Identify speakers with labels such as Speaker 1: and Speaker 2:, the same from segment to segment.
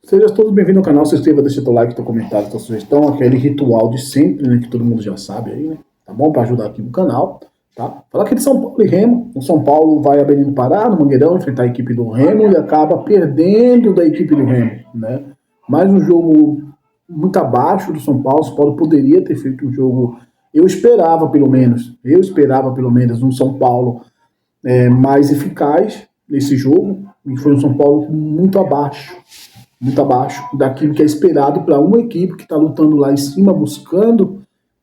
Speaker 1: Seja todos bem-vindos ao canal, se inscreva, deixa teu like, teu comentário, tua sugestão, aquele ritual de sempre, né, que todo mundo já sabe aí, né? Tá bom? Para ajudar aqui no canal, tá? Falar aqui de São Paulo e Remo. O São Paulo vai a Belém do Pará, no Mangueirão, enfrentar a equipe do Remo e acaba perdendo da equipe do Remo, né? Mais um jogo muito abaixo do São Paulo. O São Paulo poderia ter feito um jogo, eu esperava pelo menos um São Paulo mais eficaz nesse jogo, e foi um São Paulo muito abaixo daquilo que é esperado para uma equipe que está lutando lá em cima, buscando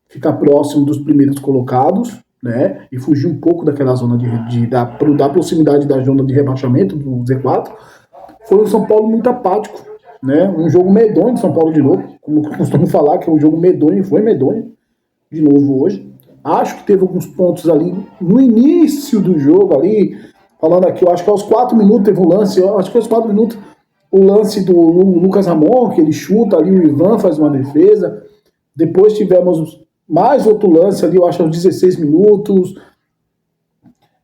Speaker 1: ficar próximo dos primeiros colocados, né, e fugir um pouco daquela zona da proximidade da zona de rebaixamento do Z4. Foi um São Paulo muito apático, né, um jogo medonho de São Paulo de novo, como eu costumo falar, que é um jogo medonho, foi medonho de novo hoje. Acho que teve alguns pontos ali no início do jogo ali, falando aqui, eu acho que aos 4 minutos teve um lance, o lance do Lucas Ramon, que ele chuta ali, o Ivan faz uma defesa. Depois tivemos mais outro lance ali, eu acho, aos 16 minutos.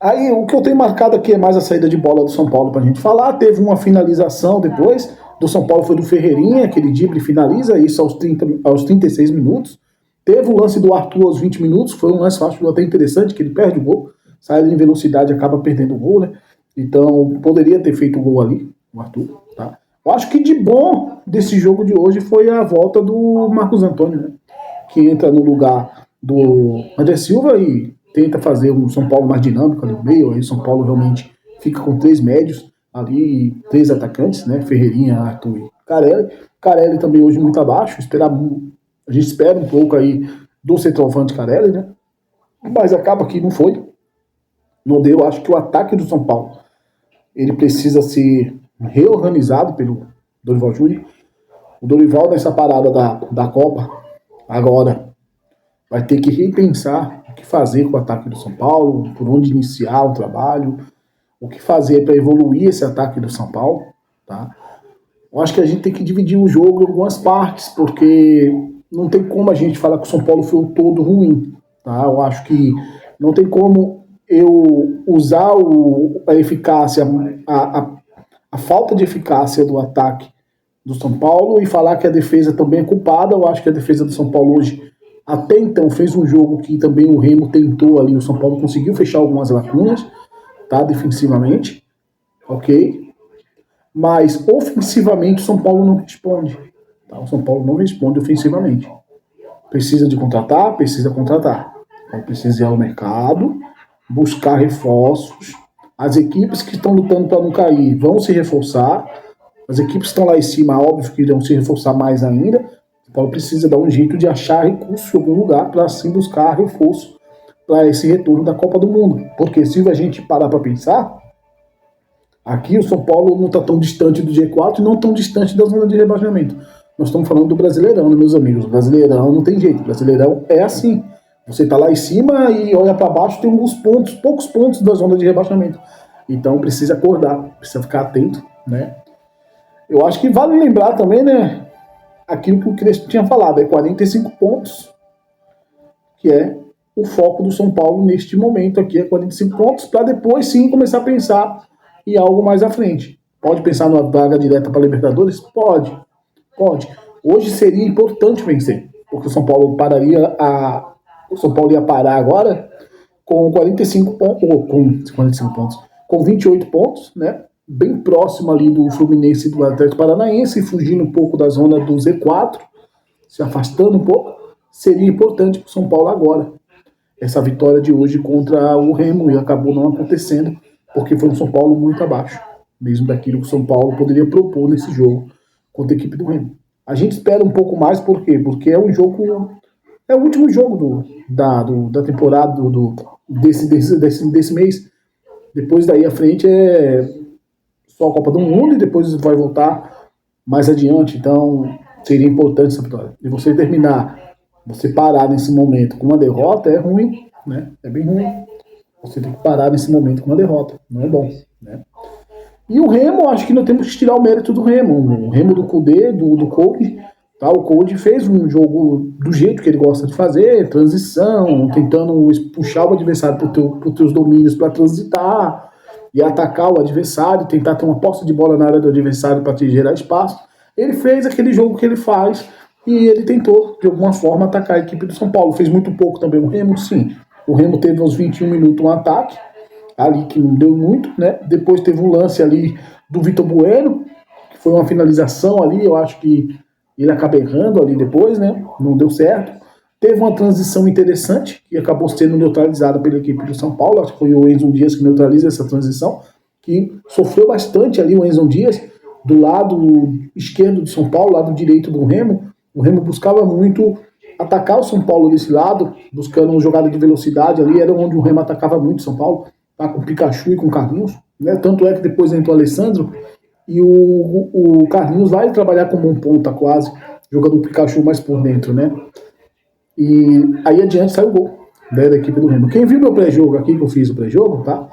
Speaker 1: Aí, o que eu tenho marcado aqui é mais a saída de bola do São Paulo pra gente falar. Teve uma finalização depois, do São Paulo foi do Ferreirinha, aquele drible finaliza, isso aos 36 minutos. Teve o lance do Arthur aos 20 minutos, foi um lance, acho até interessante, que ele perde o gol, sai em velocidade e acaba perdendo o gol, né? Então, poderia ter feito o gol ali, o Arthur, tá? Eu acho que de bom desse jogo de hoje foi a volta do Marcos Antônio, né? Que entra no lugar do André Silva e tenta fazer um São Paulo mais dinâmico ali no meio. Aí o São Paulo realmente fica com 3 médios ali, 3 atacantes, né? Ferreirinha, Arthur e Carelli. Carelli também hoje muito abaixo, a gente espera um pouco aí do centroavante Carelli, né? Mas acaba que não foi. Não deu. Acho que o ataque do São Paulo ele precisa ser reorganizado pelo Dorival Júnior. O Dorival, nessa parada da Copa, agora vai ter que repensar o que fazer com o ataque do São Paulo, por onde iniciar o trabalho, o que fazer para evoluir esse ataque do São Paulo, tá? Eu acho que a gente tem que dividir o jogo em algumas partes, porque não tem como a gente falar que o São Paulo foi um todo ruim, tá? Eu acho que não tem como eu usar a eficácia, a falta de eficácia do ataque do São Paulo e falar que a defesa também é culpada. Eu acho que a defesa do São Paulo hoje, até então, fez um jogo que também o Remo tentou ali, o São Paulo conseguiu fechar algumas lacunas, tá, defensivamente, ok? Mas ofensivamente o São Paulo não responde, tá? O São Paulo não responde ofensivamente. Precisa de contratar? Precisa contratar. Então precisa ir ao mercado, buscar reforços. As equipes que estão lutando para não cair vão se reforçar. As equipes que estão lá em cima, óbvio que irão se reforçar mais ainda. O São Paulo precisa dar um jeito de achar recurso em algum lugar para assim buscar reforço para esse retorno da Copa do Mundo. Porque se a gente parar para pensar, aqui o São Paulo não está tão distante do G4 e não tão distante da zona de rebaixamento. Nós estamos falando do Brasileirão, né, meus amigos? O Brasileirão não tem jeito. O Brasileirão é assim. Você está lá em cima e olha para baixo, tem alguns pontos, poucos pontos da zona de rebaixamento. Então precisa acordar, precisa ficar atento, né? Eu acho que vale lembrar também, né, aquilo que o Crespo tinha falado, é 45 pontos, que é o foco do São Paulo neste momento aqui, é 45 pontos, para depois sim começar a pensar em algo mais à frente. Pode pensar numa vaga direta para Libertadores? Pode. Hoje seria importante vencer, porque o São Paulo ia parar agora com 45 pontos, ou com 45 pontos, com 28 pontos, né? Bem próximo ali do Fluminense e do Atlético Paranaense, fugindo um pouco da zona do Z4, se afastando um pouco. Seria importante para o São Paulo agora essa vitória de hoje contra o Remo, e acabou não acontecendo, porque foi um São Paulo muito abaixo, mesmo daquilo que o São Paulo poderia propor nesse jogo contra a equipe do Remo. A gente espera um pouco mais, por quê? Porque é um jogo, é o último jogo da temporada desse mês. Depois daí à frente é só a Copa do Mundo e depois vai voltar mais adiante. Então seria importante essa vitória. E você parar nesse momento com uma derrota é ruim, né? É bem ruim. Você tem que parar nesse momento com uma derrota, não é bom, né? E o Remo, acho que não temos que tirar o mérito do Remo. O Remo do Kudê, do Coach, tá? O Coach fez um jogo do jeito que ele gosta de fazer, transição, tentando puxar o adversário para os teus domínios para transitar e atacar o adversário, tentar ter uma posse de bola na área do adversário para te gerar espaço. Ele fez aquele jogo que ele faz e ele tentou, de alguma forma, atacar a equipe do São Paulo. Fez muito pouco também o Remo, sim. O Remo teve aos 21 minutos um ataque, ali que não deu muito, né? Depois teve um lance ali do Vitor Bueno, que foi uma finalização ali, eu acho que ele acaba errando ali depois, né? Não deu certo. Teve uma transição interessante, que acabou sendo neutralizada pela equipe do São Paulo, acho que foi o Enzo Dias que neutraliza essa transição, que sofreu bastante ali o Enzo Dias, do lado esquerdo do São Paulo, lado direito do Remo. O Remo buscava muito atacar o São Paulo desse lado, buscando uma jogada de velocidade ali, era onde o Remo atacava muito o São Paulo, tá, com o Pikachu e com o Carlinhos, né? Tanto é que depois entrou o Alessandro e o Carlinhos vai trabalhar como um ponta quase, jogando o Pikachu mais por dentro, né? E aí adiante sai o gol, né, da equipe do Remo. Quem viu meu pré-jogo aqui, que eu fiz o pré-jogo, tá?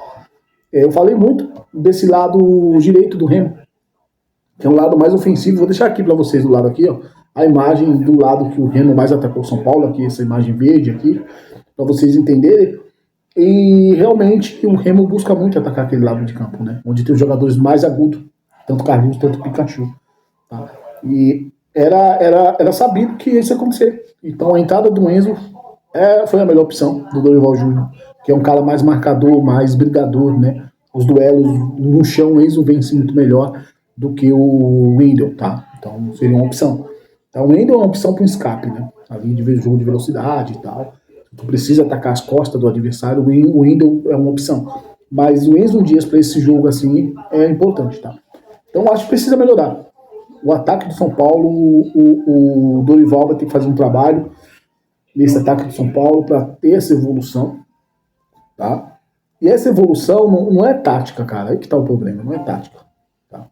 Speaker 1: Eu falei muito desse lado direito do Remo, que é um lado mais ofensivo. Vou deixar aqui para vocês do lado aqui, ó, a imagem do lado que o Remo mais atacou o São Paulo, aqui, essa imagem verde aqui, para vocês entenderem. E realmente o Remo busca muito atacar aquele lado de campo, né? Onde tem os jogadores mais agudos, tanto Carlinhos quanto Pikachu. Tá? E era sabido que isso ia acontecer. Então a entrada do Enzo foi a melhor opção do Dorival Júnior, que é um cara mais marcador, mais brigador, né? Os duelos no chão, o Enzo vence muito melhor do que o Wendel, tá? Então seria uma opção. Então o Wendel é uma opção para um escape, né? Ali de jogo de velocidade e tal. Tu precisa atacar as costas do adversário, o Wendel é uma opção. Mas o Enzo Dias para esse jogo assim é importante, tá? Então acho que precisa melhorar. O ataque do São Paulo, o Dorival vai ter que fazer um trabalho nesse ataque do São Paulo para ter essa evolução, tá? E essa evolução não é tática, cara. Aí que tá o problema, não é tática. Tá?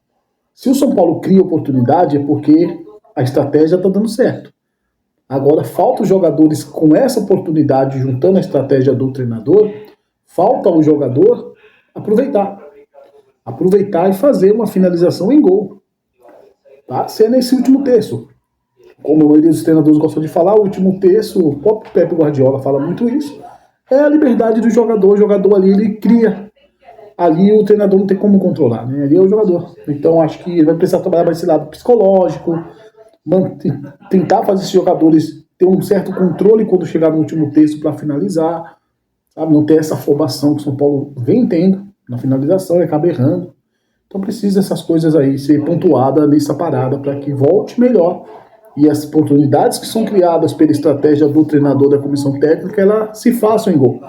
Speaker 1: Se o São Paulo cria oportunidade é porque a estratégia tá dando certo. Agora, falta os jogadores com essa oportunidade, juntando a estratégia do treinador, falta ao jogador aproveitar. Aproveitar e fazer uma finalização em gol. Tá? Se é nesse último terço. Como a maioria dos treinadores gostam de falar, o último terço, o próprio Pepe Guardiola fala muito isso, é a liberdade do jogador. O jogador ali, ele cria. Ali o treinador não tem como controlar, né? Ali é o jogador. Então acho que ele vai precisar trabalhar mais esse lado psicológico, tentar fazer esses jogadores ter um certo controle quando chegar no último terço para finalizar, sabe? Não ter essa afobação que o São Paulo vem tendo na finalização e acaba errando. Então precisa essas coisas aí ser pontuada nessa parada para que volte melhor e as oportunidades que são criadas pela estratégia do treinador da comissão técnica, ela se façam em gol.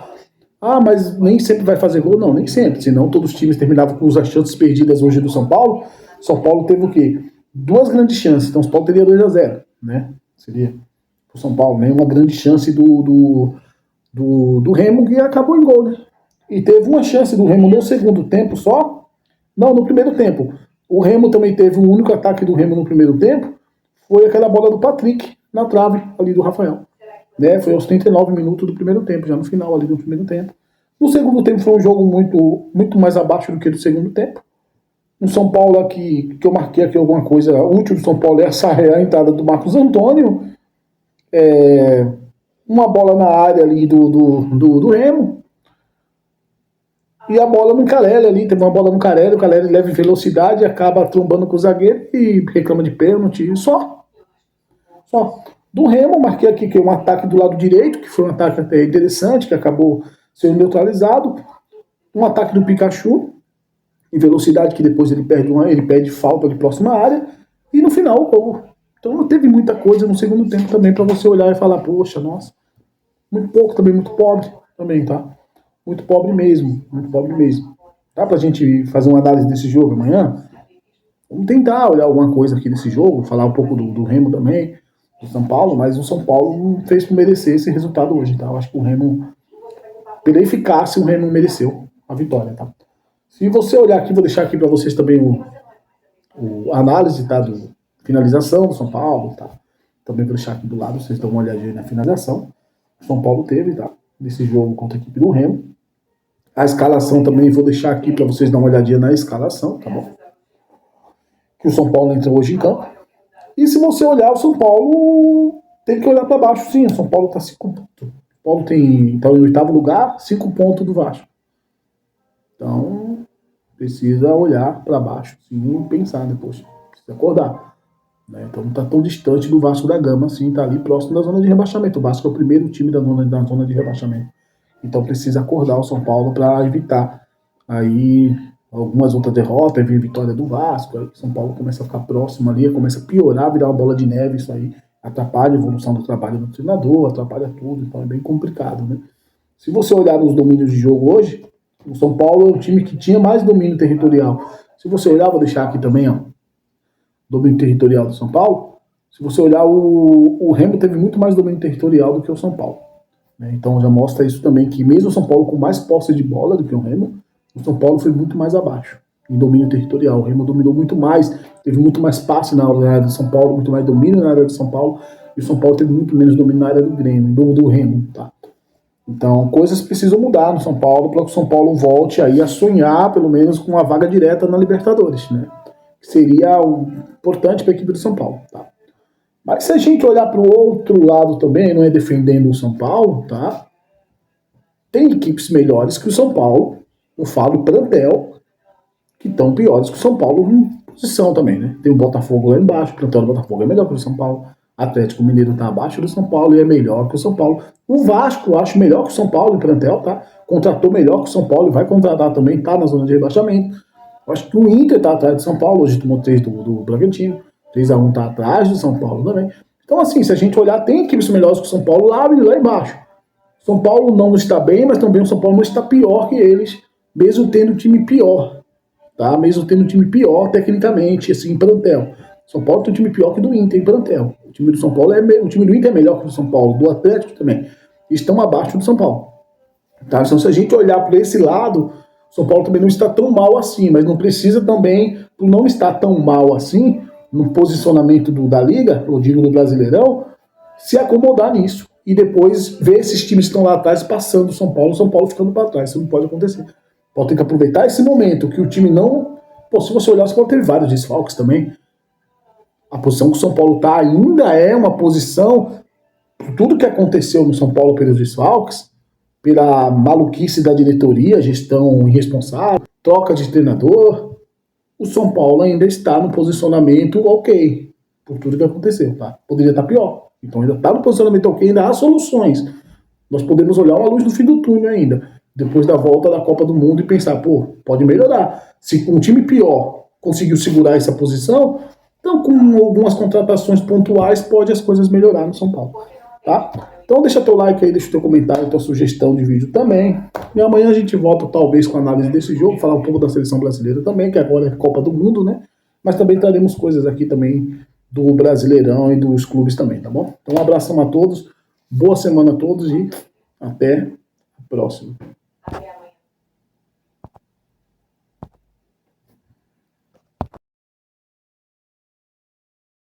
Speaker 1: Ah, mas nem sempre vai fazer gol? Não, nem sempre. Senão todos os times terminavam com as chances perdidas hoje do São Paulo. São Paulo teve o quê? 2 grandes chances. Então o São Paulo teria 2-0, né? Seria o São Paulo, né? Uma grande chance do Remo e acabou em gol, né? E teve uma chance do Remo no segundo tempo só. Não, no primeiro tempo. O Remo também teve um único ataque do Remo no primeiro tempo. Foi aquela bola do Patrick na trave ali do Rafael. Né? Foi aos 39 minutos do primeiro tempo, já no final ali do primeiro tempo. No segundo tempo foi um jogo muito mais abaixo do que do segundo tempo. No São Paulo aqui, que eu marquei aqui alguma coisa útil do São Paulo, é a entrada do Marcos Antônio. Uma bola na área ali do Remo. E a bola no Carelli ali, teve uma bola no Carelli, o Carelli leva em velocidade, acaba trombando com o zagueiro e reclama de pênalti. Só. Do Remo, marquei aqui que é um ataque do lado direito, que foi um ataque até interessante, que acabou sendo neutralizado. Um ataque do Pikachu, em velocidade, que depois ele pede falta de próxima área. E no final, o gol. Então não teve muita coisa no segundo tempo também para você olhar e falar, poxa, nossa, muito pouco também, muito pobre também, tá? Muito pobre mesmo, muito pobre mesmo. Dá pra gente fazer uma análise desse jogo amanhã? Vamos tentar olhar alguma coisa aqui desse jogo, falar um pouco do Remo também, do São Paulo, mas o São Paulo fez por merecer esse resultado hoje, tá? Eu acho que o Remo, pela eficácia, o Remo mereceu a vitória, tá? Se você olhar aqui, vou deixar aqui para vocês também a análise, tá? Do finalização do São Paulo, tá? Também vou deixar aqui do lado, vocês dão uma olhadinha na finalização. O São Paulo teve, tá? Nesse jogo contra a equipe do Remo. A escalação também vou deixar aqui para vocês dar uma olhadinha na escalação, tá bom? Que o São Paulo entrou hoje em campo. E se você olhar, o São Paulo tem que olhar para baixo, sim. O São Paulo está 5 pontos. O São Paulo está em 8º lugar, 5 pontos do Vasco. Então, precisa olhar para baixo, sim, e pensar depois. Precisa acordar. né? Então não está tão distante do Vasco da Gama, assim, está ali próximo da zona de rebaixamento. O Vasco é o primeiro time da zona de rebaixamento. Então precisa acordar o São Paulo para evitar aí algumas outras derrotas, vem vitória do Vasco, aí o São Paulo começa a ficar próximo ali, começa a piorar, virar uma bola de neve, isso aí atrapalha a evolução do trabalho do treinador, atrapalha tudo, então é bem complicado, né? Se você olhar nos domínios de jogo hoje, o São Paulo é o time que tinha mais domínio territorial. Se você olhar, vou deixar aqui também, ó, domínio territorial do São Paulo. Se você olhar, o Remo teve muito mais domínio territorial do que o São Paulo, né? Então já mostra isso também, que mesmo o São Paulo com mais posse de bola do que o Remo, o São Paulo foi muito mais abaixo em domínio territorial. O Remo dominou muito mais, teve muito mais passe na área do São Paulo, muito mais domínio na área do São Paulo, e o São Paulo teve muito menos domínio na área do Grêmio, do Remo, tá? Então, coisas precisam mudar no São Paulo para que o São Paulo volte aí a sonhar, pelo menos, com uma vaga direta na Libertadores, né? Que seria importante para a equipe do São Paulo, tá? Mas se a gente olhar para o outro lado também, não é defendendo o São Paulo, tá? Tem equipes melhores que o São Paulo, eu falo plantel, que estão piores que o São Paulo em posição também, né? Tem o Botafogo lá embaixo, o plantel do Botafogo é melhor que o São Paulo. Atlético Mineiro está abaixo do São Paulo e é melhor que o São Paulo. O Vasco eu acho melhor que o São Paulo em plantel, tá? Contratou melhor que o São Paulo e vai contratar também, tá na zona de rebaixamento. Eu acho que o Inter tá atrás do São Paulo, hoje tomou 3 do Bragantino. 3-1 tá atrás do São Paulo também. Então, assim, se a gente olhar, tem equipes melhores que o São Paulo lá embaixo. São Paulo não está bem, mas também o São Paulo não está pior que eles, mesmo tendo um time pior, tá? Mesmo tendo um time pior tecnicamente, assim, em plantel. São Paulo tem um time pior que o do Inter em plantel. O time do São Paulo o time do Inter é melhor que o do São Paulo, do Atlético também. Estão abaixo do São Paulo. Tá? Então, se a gente olhar para esse lado, o São Paulo também não está tão mal assim, mas não precisa também, por não estar tão mal assim, no posicionamento da Liga, eu digo do Brasileirão, se acomodar nisso e depois ver esses times que estão lá atrás passando o São Paulo ficando para trás. Isso não pode acontecer. Pode ter que aproveitar esse momento que o time não... Pô, se você olhar, o São Paulo teve vários desfalques também. A posição que o São Paulo está ainda é uma posição, por tudo que aconteceu no São Paulo pelos desfalques, pela maluquice da diretoria, gestão irresponsável, troca de treinador, o São Paulo ainda está no posicionamento ok, por tudo que aconteceu, tá? Poderia estar pior. Então ainda está no posicionamento ok, ainda há soluções. Nós podemos olhar uma luz no fim do túnel ainda, depois da volta da Copa do Mundo e pensar, pô, pode melhorar. Se um time pior conseguiu segurar essa posição, então com algumas contratações pontuais pode as coisas melhorar no São Paulo, tá? Então deixa teu like aí, deixa teu comentário, tua sugestão de vídeo também. E amanhã a gente volta talvez com a análise desse jogo, falar um pouco da seleção brasileira também, que agora é Copa do Mundo, né? Mas também traremos coisas aqui também do Brasileirão e dos clubes também, tá bom? Então um abração a todos, boa semana a todos e até a próxima.